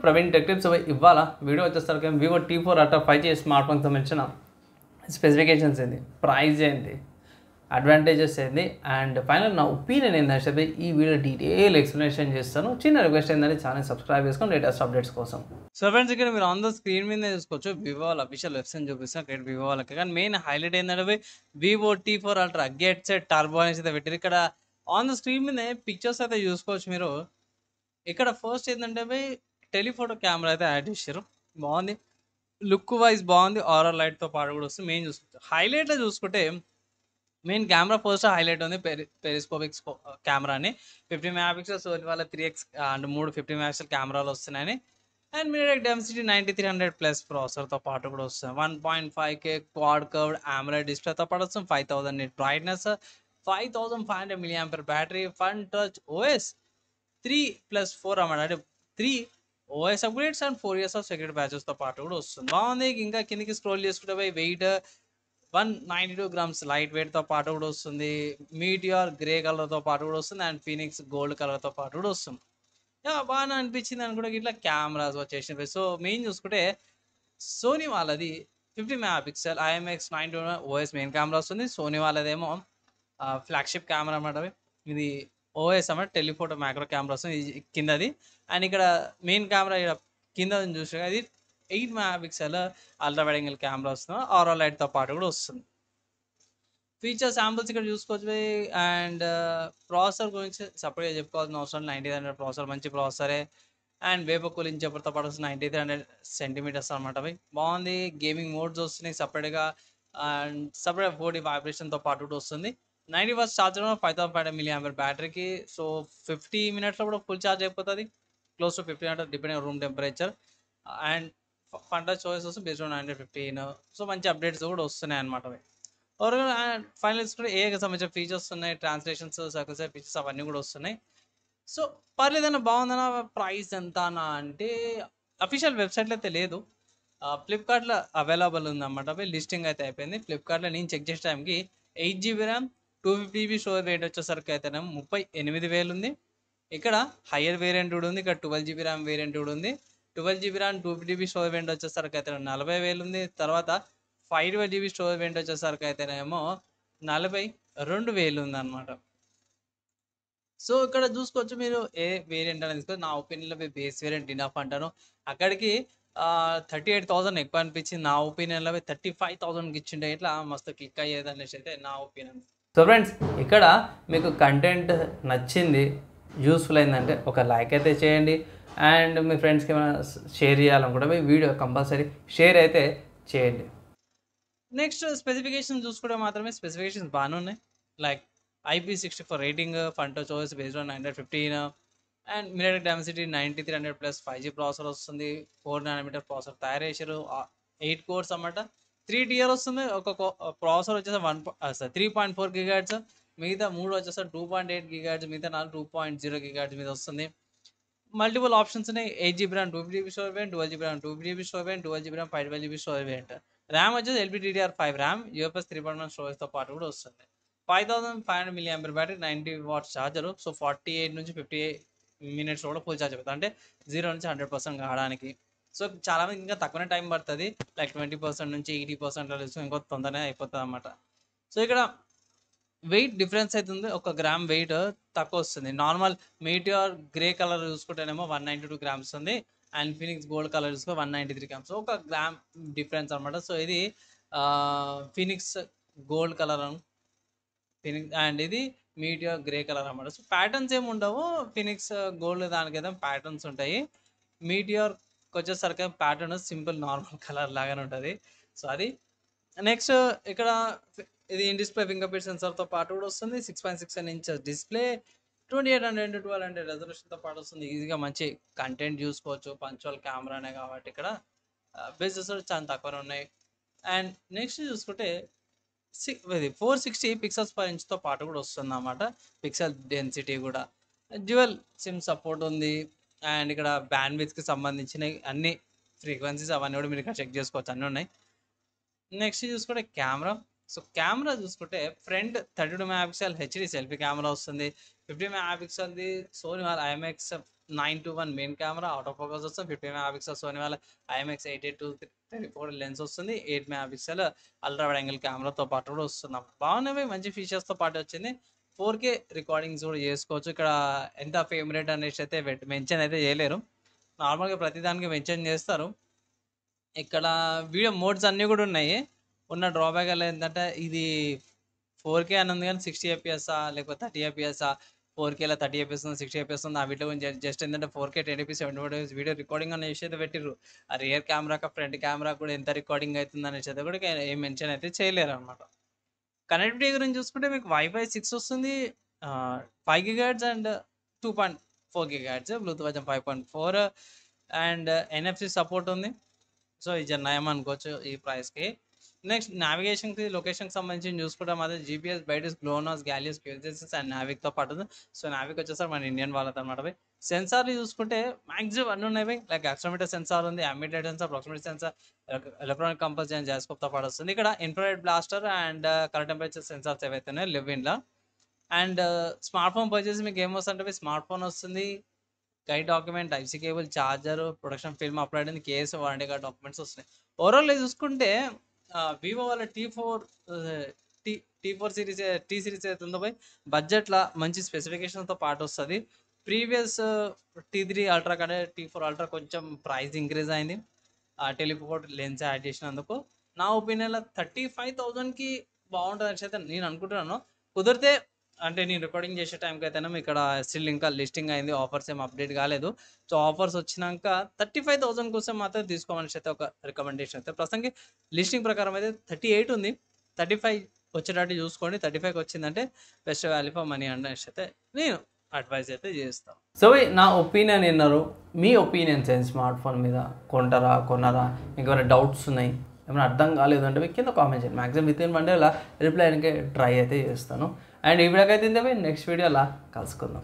Praveen tech tips. ఇవాళ video వచ్చేసరికి Vivo T4 Ultra 5G smart ఫోన్కి సంబంధించిన స్పెసిఫికేషన్స్ ఏంటి, ప్రైస్ ఏంటి, అడ్వాంటేజెస్ ఏంటి, అండ్ ఫైనల్ నా ఒపీనియన్ ఏంటంటే ఈ వీడియో డీటెయిల్ ఎక్స్ప్లెనేషన్ చేస్తాను. చిన్న రిక్వెస్ట్ ఏంటంటే ఛానల్ సబ్స్క్రైబ్ చేసుకొని లేటెస్ట్ అప్డేట్స్ కోసం. సో ఫ్రెండ్స్, ఇక్కడ మీరు ఆన్ ద స్క్రీన్ మీద చూసుకోవచ్చు వివో వాళ్ళ అఫీషియల్ వెబ్సైట్ చూపిస్తాను. ఇక్కడ వివో వాళ్ళకి కానీ మెయిన్ హైలైట్ ఏంటంటే Vivo T4 Ultra get set turbo అనేసి అయితే పెట్టారు. ఇక్కడ ఆన్ ద స్క్రీన్ మీద పిక్చర్స్ అయితే చూసుకోవచ్చు మీరు. ఇక్కడ ఫస్ట్ ఏంటంటే టెలిఫోటో కెమెరా అయితే యాడ్ చేశారు. బాగుంది, లుక్ వైజ్ బాగుంది. ఆర్ఆర్ లైట్తో పాటు కూడా వస్తుంది. మెయిన్ చూసుకోవచ్చు హైలైట్లో చూసుకుంటే మెయిన్ కెమెరా ఫస్ట్ హైలైట్ ఉంది. పెరిస్కోపిక్ కెమెరాని 50 మెగాపిక్సెల్, సోనీ వాళ్ళ 3x అండ్ 50 మెగాపిక్సెల్ కెమెరాలు వస్తున్నాయని. అండ్ మీడియాటెక్ డెన్సిటీ 9300+ ప్రాసెసర్తో పాటు కూడా వస్తుంది. 1.5K క్వాడ్ కర్వ్డ్ AMOLED డిస్ప్లేతో పాటు వస్తుంది. 5000 nit brightness, 5500 mAh battery, Funtouch OS 3+4 అన్నమాట. అంటే 3 OS upgrades and 4 years of security ప్యాచెస్తో పాటు కూడా వస్తుంది. బాగుంది. ఇంకా కిందకి స్క్రోల్ చేసుకుంటే వెయిట్ 192 grams లైట్ వెయిట్తో పాటు కూడా వస్తుంది. మీటియార్ గ్రే కలర్తో పాటు కూడా వస్తుంది. అండ్ ఫీనిక్స్ గోల్డ్ కలర్తో పాటు కూడా వస్తుంది. బాగా అనిపించింది అనుకుంటే ఇట్లా కెమెరాస్ వచ్చేసినవి. సో మెయిన్ చూసుకుంటే సోనీ వాళ్ళది 50 megapixel IMX920 OS main camera వస్తుంది. సోనీ వాళ్ళదేమో ఫ్లాగ్షిప్ కెమెరా అన్నమాట. ఇది OS అన్నమాట, టెలిఫోటో మ్యాక్రో కెమెరా వస్తుంది కిందది. అండ్ ఇక్కడ మెయిన్ కెమెరా కింద చూసినా అది 8 megapixel ultra wide angle camera వస్తుంది. ఆర్ఆర్ లైట్తో పాటు కూడా వస్తుంది. ఫీచర్ శాంపుల్స్ ఇక్కడ చూసుకోవచ్చు. అండ్ ప్రాసెసర్ గురించి సపరేట్గా చెప్పుకోవాల్సిన అవసరం 9300 ప్రాసెసర్, మంచి ప్రాసెసరే. అండ్ వేపర్ కూలింగ్ చెప్పడంతో పాటు వస్తుంది. 9300 సెంటీమీటర్స్ అనమాట. అవి బాగుంది. గేమింగ్ మోడ్స్ వస్తున్నాయి సపరేట్గా. అండ్ సపరేట్ 4D వైబ్రేషన్తో పాటు కూడా వస్తుంది. 90 watts ఛార్జర్ 5500 mAh బ్యాటరీకి. సో 50 minutesలో కూడా ఫుల్ ఛార్జ్ అయిపోతుంది. Close to 50 minutes depending room temperature. And Funtouch OS వస్తుంది బేస్డ్ ఆన్ 115. సో మంచి అప్డేట్స్ కూడా వస్తున్నాయి అనమాట. ఓవరాల్ అండ్ ఫైనల్స్ కూడా ఏఐకి సంబంధించిన ఫీచర్స్ ఉన్నాయి. ట్రాన్స్లేషన్స్, సర్కిల్స్ ఫీచర్స్ అవన్నీ కూడా వస్తున్నాయి. సో పర్లేదన్న, బాగుందన్న. ప్రైస్ ఎంత అన్న అంటే అఫీషియల్ వెబ్సైట్లో అయితే లేదు, ఫ్లిప్కార్ట్లో అవైలబుల్ ఉందన్నమాట. లిస్టింగ్ అయితే అయిపోయింది. ఫ్లిప్కార్ట్లో నేను చెక్ చేసే టైంకి 8GB RAM 250GB storage rate వచ్చేసరికి అయితేనే 38,000 ఉంది. ఇక్కడ హయ్యర్ వేరియంట్ కూడా ఉంది. ఇక్కడ 12GB ర్యామ్ వేరియంట్ కూడా ఉంది. 12GB RAM 250GB storage variant వచ్చేసరికి అయితే 40,000 ఉంది. తర్వాత 512GB స్టోరేజ్ వేరియంట్ వచ్చేసరికి అయితేనేమో 42,000 ఉంది అనమాట. సో ఇక్కడ చూసుకోవచ్చు మీరు ఏ వేరియంట్ అనేది తీసుకోవచ్చు. నా ఒపీనియన్లో బేస్ వేరియంట్ ఇనఫ్ అంటాను. అక్కడికి 38,000 ఎక్కువ అనిపించింది నా ఒపీనియన్లో. 35,000కి ఇచ్చిండే ఇట్లా మస్తు క్లిక్ అయ్యేది అనేసి అయితే నా ఒపీనియన్. సో ఫ్రెండ్స్, ఇక్కడ మీకు కంటెంట్ నచ్చింది, యూస్ఫుల్ అయిందంటే ఒక లైక్ అయితే చేయండి. అండ్ మీ ఫ్రెండ్స్కి ఏమైనా షేర్ చేయాలనుకుంటే మీ వీడియో కంపల్సరీ షేర్ అయితే చేయండి. నెక్స్ట్ స్పెసిఫికేషన్ చూసుకుంటే మాత్రమే స్పెసిఫికేషన్స్ బాగానే ఉన్నాయి. Like IP64 rating, Funtouch OS based on 915. And MediaTek Dimensity 9300+ 5G processor వస్తుంది. 4nm ప్రాసెసర్ తయారు చేశారు. 8 cores అన్నమాట. 3 tier వస్తుంది. ఒక ప్రాసెసర్ వచ్చేసి 3.4 GHz, మిగతా 3 వచ్చేసి 2.8 GHz, మిగతా 2.0 GHz మీద వస్తుంది. మల్టిపుల్ ఆప్షన్స్ ఉన్నాయి. 8GB RAM 250GB storage variant, 12GB RAM 250GB storage variant, 12GB RAM 512GB storage variant. RAM వచ్చేసి LPDDR5 ర్యామ్, UFS 3.1 స్టోరేజ్తో పాటు కూడా వస్తుంది. 5500 mAh battery, 90 watts charger. So 48 నుంచి 58 minutes కూడా ఫుల్ ఛార్జ్ అవుతుంది. అంటే 0 నుంచి 100% కావడానికి. సో చాలామంది ఇంకా తక్కువనే టైం పడుతుంది. లైక్ 20% నుంచి 80% ఇంకో తొందరనే అయిపోతుంది అన్నమాట. సో ఇక్కడ వెయిట్ డిఫరెన్స్ అవుతుంది. 1 గ్రామ్ వెయిట్ తక్కువ వస్తుంది. నార్మల్ మీటియార్ గ్రే కలర్ చూసుకుంటేనేమో 192 grams ఉంది. అండ్ ఫినిక్స్ గోల్డ్ కలర్ చూసుకుంటే 193 grams. 1 గ్రామ్ డిఫరెన్స్ అనమాట. సో ఇది Phoenix gold colour Phoenix, and ఇది మీటియార్ గ్రే కలర్ అనమాట. సో ప్యాటర్న్స్ ఏమి ఉండవు. ఫినిక్స్ గోల్డ్ దానికైతే ప్యాటర్న్స్ ఉంటాయి. మీటియార్కి వచ్చేసరికి ప్యాటర్న్ సింపుల్ నార్మల్ కలర్ లాగానే ఉంటుంది. సో అది నెక్స్ట్ ఇక్కడ ఇది ఇన్ డిస్ప్లే ఫింగర్ ప్రింట్ సెన్సార్తో పాటు కూడా వస్తుంది. 6.67 inch డిస్ప్లే, 2800x1200 రెజల్యూషన్తో పాటు వస్తుంది. ఈజీగా మంచి కంటెంట్ చూసుకోవచ్చు. పంచువల్ కెమెరానే కాబట్టి ఇక్కడ బేసెస్ చాలా తక్కువ ఉన్నాయి. అండ్ నెక్స్ట్ చూసుకుంటే ఇది 460 pixels/inchతో పాటు కూడా వస్తుంది అన్నమాట. పిక్సెల్ డెన్సిటీ కూడా డ్యూయల్ సిమ్ సపోర్ట్ ఉంది. అండ్ ఇక్కడ బ్యాండ్విడ్త్కి సంబంధించిన అన్ని ఫ్రీక్వెన్సీస్ అవన్నీ కూడా మీరు ఇక్కడ చెక్ చేసుకోవచ్చు, అన్నీ ఉన్నాయి. నెక్స్ట్ చూసుకుంటే కెమెరా. సో కెమెరా చూసుకుంటే front 32 megapixel HD selfie camera వస్తుంది. 50 మెగాపిక్సెల్ది సోనీ వాళ్ళ IMX 921 main camera out of focus వస్తుంది. 50 మెగాపిక్సెల్ సోనీ వాళ్ళ ఐఎంఎక్స్ 8834 లెన్స్ వస్తుంది. 8 మెగాపిక్సెల్ అల్ట్రా వైడ్ యాంగిల్ కెమెరాతో పాటు కూడా వస్తున్నాం. బాగున్నవి, మంచి ఫీచర్స్తో పాటు వచ్చింది. 4K రికార్డింగ్స్ కూడా చేసుకోవచ్చు. ఇక్కడ ఎంత ఫ్రేమ్ రేట్ అనేసి అయితే మెన్షన్ అయితే చేయలేరు. నార్మల్గా ప్రతిదానికి మెన్షన్ చేస్తారు. ఇక్కడ వీడియో మోడ్స్ అన్నీ కూడా ఉన్నాయి. ఉన్న డ్రాబ్యాక్ ఏంటంటే ఇది 4K అని ఉంది కానీ 60 FPS లేకపోతే 30 FPS 4Kలో 30 FPS ఉంది, 60 FPS ఉంది. ఆ వీటిలో గురించి జస్ట్ ఏంటంటే 4K 1080p 70 వీడియో రికార్డింగ్ అనే విషయం అయితే పెట్టిర్రు. ఆ రియర్ కెమెరా ఫ్రంట్ కెమెరా కూడా ఎంత రికార్డింగ్ అవుతుంది అనేసి అయితే కూడా ఏం మెన్షన్ అయితే చేయలేరు అనమాట. కనెక్టివిటీ గురించి చూసుకుంటే మీకు వైఫై 6 వస్తుంది, 5 GHz and 2.4 GHz, Bluetooth version 5.4 and NFC support ఉంది. సో ఇది నయం అనుకోవచ్చు ఈ ప్రైస్కి. నెక్స్ట్ నావిగేషన్కి, లొకేషన్కి సంబంధించి చూసుకుంటే మాత్రం GPS, బైటిస్, గ్లోనాస్, గ్యాలియస్, క్యూజెసెస్ అండ్ నావిక్తో పాటు ఉంది. సో నావిక్ వచ్చేసరికి మన ఇండియన్ వాళ్ళతో అనమాట. సెన్సార్లు చూసుకుంటే మ్యాక్సిమం అన్నీ ఉన్నాయి. లైక్ యాక్సిలరోమీటర్ సెన్సార్ ఉంది, ambient sensor, proximity sensor, electronic compass and జాస్కోప్తో పాటు వస్తుంది. ఇక్కడ infrared blaster and current temperature sensors ఏవైతే ఉన్నాయో లివ్ ఇన్లో. అండ్ స్మార్ట్ ఫోన్ పర్చేస్ మీకు ఏమొస్తుంటే స్మార్ట్ ఫోన్ వస్తుంది, guide document, type C cable, charger, protection film applied అయింది, కేసు, వారంటీ కార్డ్ డాక్యుమెంట్స్ వస్తున్నాయి. ఓవరాల్ చూసుకుంటే వివో వాళ్ళ టీ4 సిరీస్ సిరీస్ అయితే ఉందో పోయి బడ్జెట్లో మంచి స్పెసిఫికేషన్తో పాటు వస్తుంది. ప్రీవియస్ T3 అల్ట్రా కంటే T4 అల్ట్రా కొంచెం ప్రైస్ ఇంక్రీజ్ అయింది. టెలిఫోటో లెన్స్ యాడ్ చేసినందుకు నా ఒపీనియన్లో 35,000కి బాగుంటుంది అని అయితే నేను అనుకుంటున్నాను. కుదిరితే అంటే నేను రికార్డింగ్ చేసే టైంకి అయితేనే ఇక్కడ స్టిల్ ఇంకా లిస్టింగ్ అయింది, ఆఫర్స్ ఏం అప్డేట్ కాలేదు. సో ఆఫర్స్ వచ్చినాక 35,000 కోసం మాత్రం తీసుకోమని అయితే ఒక రికమెండేషన్ అయితే. ప్రస్తుతానికి లిస్టింగ్ ప్రకారం అయితే 38 ఉంది, 35 వచ్చేటట్టు చూసుకోండి. 35కి వచ్చిందంటే బెస్ట్ వాల్యూ ఫర్ మనీ అనేసి అయితే నేను అడ్వైజ్ అయితే చేస్తాను. సో నా ఒపీనియన్ విన్నారు. మీ ఒపీనియన్స్ ఏంటి స్మార్ట్ ఫోన్ మీద? కొన్నారా? ఇంకేమైనా డౌట్స్ ఉన్నాయి, ఏమైనా అర్థం కాలేదు అంటే మీకు కింద కామెంట్ చేయండి. మ్యాక్సిమం వితిన్ 1 డేలో రిప్లై అయితే ట్రై అయితే చేస్తాను. అండ్ ఈ వీడియోకి అయితే నెక్స్ట్ వీడియోలో కలుసుకుందాం.